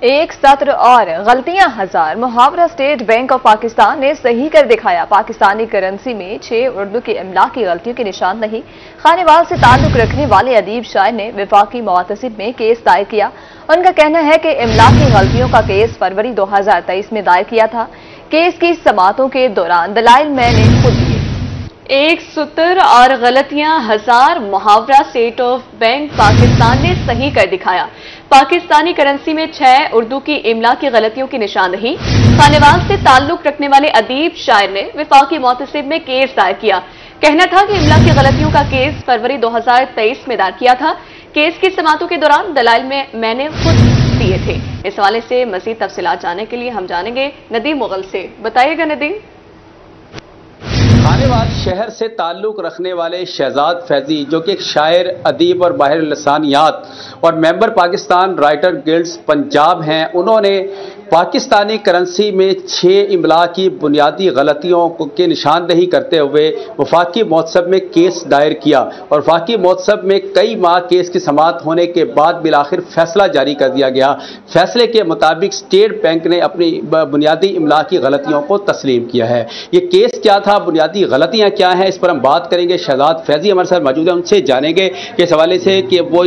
एक सत्र और गलतियां हजार। मुहावरा स्टेट बैंक ऑफ पाकिस्तान ने सही कर दिखाया। पाकिस्तानी करेंसी में 6 उर्दू के इमला की गलतियों की निशान नहीं। खानेवाल से ताल्लुक रखने वाले अदीब शायर ने वफाकी मुअतसिब में केस दायर किया। उनका कहना है कि इमला की गलतियों का केस फरवरी 2023 में दायर किया था। केस की समातों के दौरान दलाइल मैंने खुद दिए। एक सूत्र और गलतियां हजार। मुहावरा स्टेट ऑफ बैंक पाकिस्तान ने सही कर दिखाया। पाकिस्तानी करेंसी में 6 उर्दू की इमला की गलतियों की निशान नहीं। खानेवाल से ताल्लुक रखने वाले अदीब शायर ने वफाकी मुअतसिब में केस दायर किया। कहना था कि इमला की गलतियों का केस फरवरी 2023 में दायर किया था। केस की समातों के दौरान दलाइल में मैंने खुद दिए थे। इस हवाले से मजीद तफसीलात जानने के लिए हम जानेंगे नदीम मुगल से। बताइएगा नदीम। खानेवाल शहर से ताल्लुक रखने वाले शहजाद फैजी, जो कि एक शायर, अदीब और माहिर लसानियात और member Pakistan writer guilds Punjab हैं, उन्होंने पाकिस्तानी करेंसी में 6 इमला की बुनियादी गलतियों के निशानदही करते हुए वफाकी मुअतसिब में केस दायर किया और वफाकी मुअतसिब में कई माह केस की समाअत होने के बाद बिलाखिर फैसला जारी कर दिया गया। फैसले के मुताबिक स्टेट बैंक ने अपनी बुनियादी इमला की गलतियों को तस्लीम किया है। ये केस क्या था, बुनियादी गलतियां क्या हैं, इस पर हम बात करेंगे। शहजाद फैजी हमारे साथ मौजूद है, उनसे जानेंगे कि इस हवाले से कि वो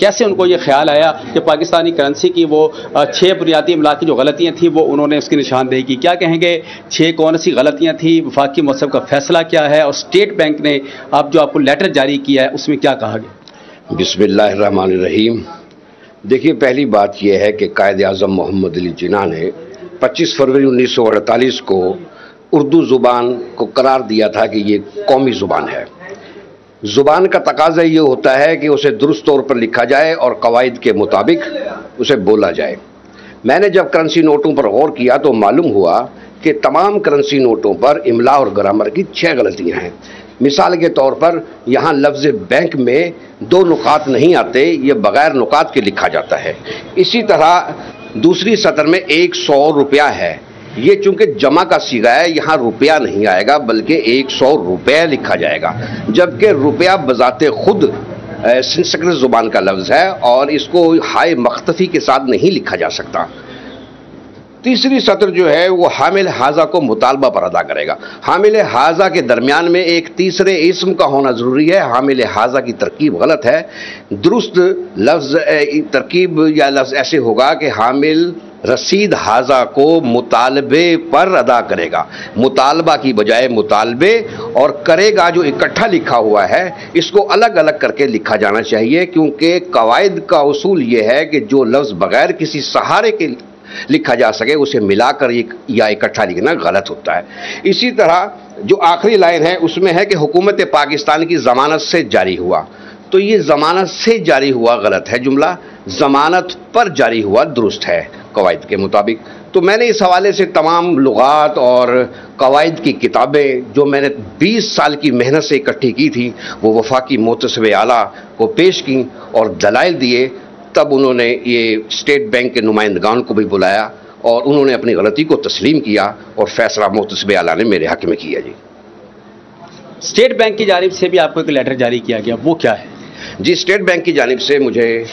कैसे उनको ये ख्याल आया कि पाकिस्तानी करेंसी की वो 6 बुनियादी इमला की जो गलतियां थी वो उन्होंने उसकी निशानदेही की। क्या कहेंगे, 6 कौन सी गलतियां थी, वफाकी मुअतसिब का फैसला क्या है और स्टेट बैंक ने अब जो आपको लेटर जारी किया है उसमें क्या कहा गया? बिस्मिल्लाहिर्रहमानिर्रहीम। देखिए, पहली बात यह है कि कायद आज़म मोहम्मद अली जिन्ना ने 25 फरवरी 1948 को उर्दू ज़ुबान को करार दिया था कि ये कौमी ज़ुबान है। ज़ुबान का तकाज़ा ये होता है कि उसे दुरुस्त तौर पर लिखा जाए और कवायद के मुताबिक उसे बोला जाए। मैंने जब करेंसी नोटों पर गौर किया तो मालूम हुआ कि तमाम करेंसी नोटों पर इमला और ग्रामर की 6 गलतियां हैं। मिसाल के तौर पर यहाँ लफ्ज़ बैंक में 2 नुकात नहीं आते, ये बग़ैर नुकात के लिखा जाता है। इसी तरह दूसरी सतर में 100 रुपया है, ये चूंकि जमा का सीगा है, यहाँ रुपया नहीं आएगा बल्कि 100 रुपया लिखा जाएगा, जबकि रुपया बजाते खुद संस्कृत ज़ुबान का लफ्ज़ है और इसको हाय मख्तफी के साथ नहीं लिखा जा सकता। तीसरी सत्र जो है वो हामिल हाजा को मुतालबा पर अदा करेगा। हामिल हाजा के दरमियान में एक तीसरे इस्म का होना ज़रूरी है। हामिल हाजा की तरकीब गलत है। दुरुस्त लफ्ज़ तरकीब या लफ्ज़ ऐसे होगा कि हामिल रसीद हाजा को मुतालबे पर अदा करेगा। मुतालबा की बजाय मुतालबे, और करेगा जो इकट्ठा लिखा हुआ है इसको अलग अलग करके लिखा जाना चाहिए, क्योंकि कवायद का उसूल यह है कि जो लफ्ज़ बगैर किसी सहारे के लिखा जा सके उसे मिलाकर या इकट्ठा लिखना गलत होता है। इसी तरह जो आखिरी लाइन है उसमें है कि हुकूमत पाकिस्तान की ज़मानत से जारी हुआ, तो ये ज़मानत से जारी हुआ गलत है जुमला, ज़मानत पर जारी हुआ दुरुस्त है कवायद के मुताबिक। तो मैंने इस हवाले से तमाम लुगात और कवायद की किताबें जो मैंने 20 साल की मेहनत से इकट्ठी की थी वो वफाकी मुअतसिब आला को पेश की और दलाइल दिए। तब उन्होंने ये स्टेट बैंक के नुमाइंदगान को भी बुलाया और उन्होंने अपनी गलती को तस्लीम किया और फैसला मुअतसिब आला ने मेरे हक में किया। जी, स्टेट बैंक की जानिब से भी आपको एक लेटर जारी किया गया, वो क्या है? जी, स्टेट बैंक की जानिब से मुझे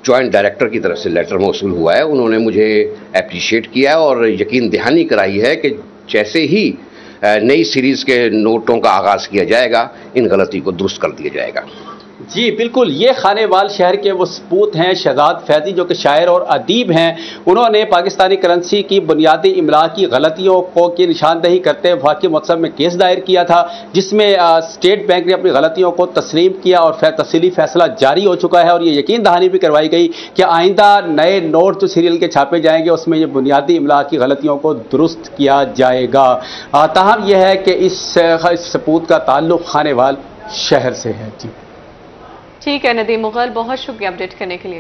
जॉइंट डायरेक्टर की तरफ से लेटर मौसूल हुआ है। उन्होंने मुझे एप्रिशिएट किया और यकीन दहानी कराई है कि जैसे ही नई सीरीज़ के नोटों का आगाज़ किया जाएगा इन गलती को दुरुस्त कर दिया जाएगा। जी बिल्कुल, ये खानेवाल शहर के वो सपूत हैं शहजाद फैजी, जो कि शायर और अदीब हैं। उन्होंने पाकिस्तानी करेंसी की बुनियादी इमला की गलतियों को की निशानदही करते हुए वफाकी मुअतसिब में केस दायर किया था, जिसमें स्टेट बैंक ने अपनी गलतियों को तस्लीम किया और तफसीली फैसला जारी हो चुका है। और ये यकीन दहानी भी करवाई गई कि आइंदा नए नोट जो सीरियल के छापे जाएंगे उसमें ये बुनियादी इमला की गलतियों को दुरुस्त किया जाएगा। ताहम यह है कि इस सपूत का ताल्लुक खानेवाल शहर से है। जी ठीक है नदीम मुगल, बहुत शुक्रिया अपडेट करने के लिए।